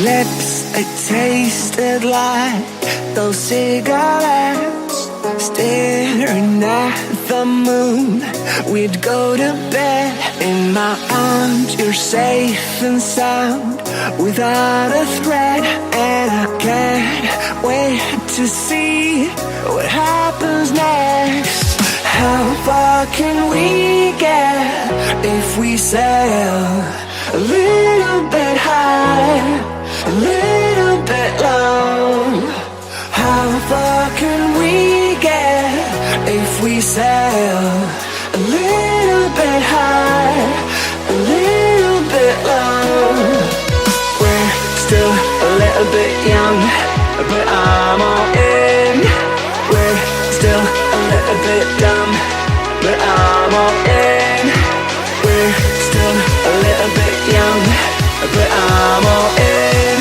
lips, they tasted like those cigarettes. Staring at the moon, we'd go to bed. In my arms, you're safe and sound, without a threat. And I can't wait to see what happens next. How far can we get if we sail a little bit high, a little bit low? How far can we get if we sail a little bit high, a little bit low? We're still a little bit young, but I'm all in. We're still a little bit dumb, but I'm all in. We're still a little bit young, but I'm all in.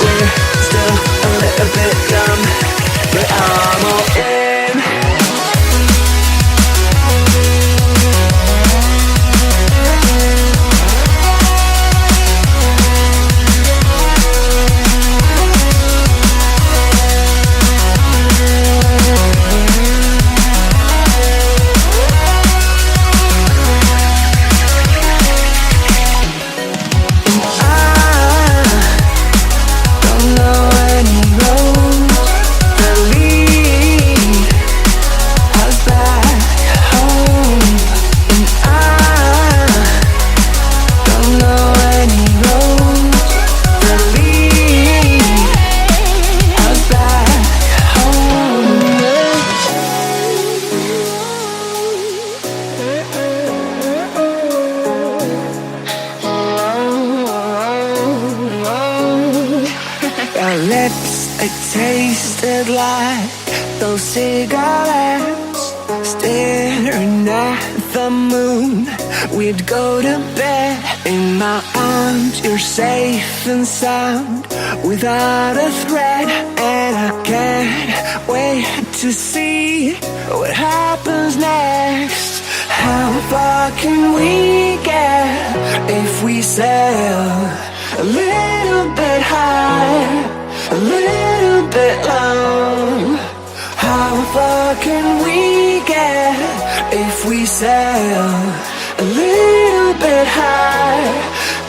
We're still a little bit dumb, but I'm all in. It tasted like those cigarettes. Staring at the moon, we'd go to bed. In my arms, you're safe and sound, without a threat. And I can't wait to see what happens next. How far can we get if we sail a little bit high, a little bit low? How far can we get if we sail a little bit high,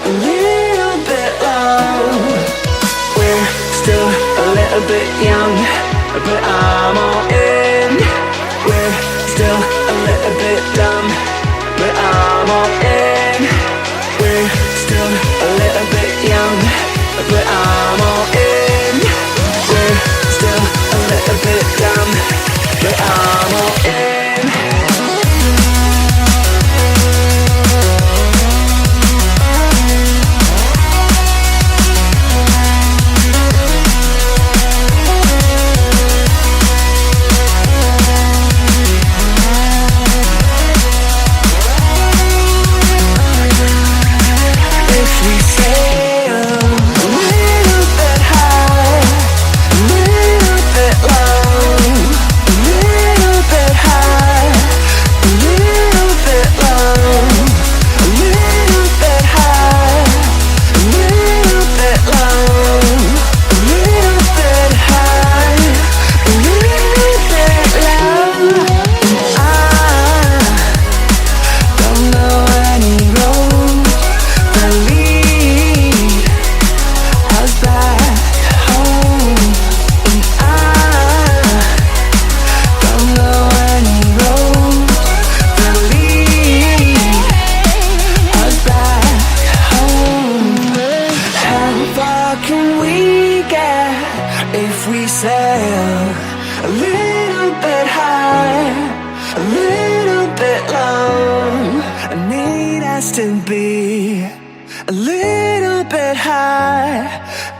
a little bit low? We're still a little bit young, but I'm all in. We're still a little bit dumb, but I'm all in. We're still a little bit young, but I'm all in. We're still a little bit dumb, but I'm all in. To be a little bit high,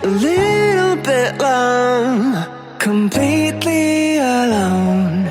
a little bit low, completely alone.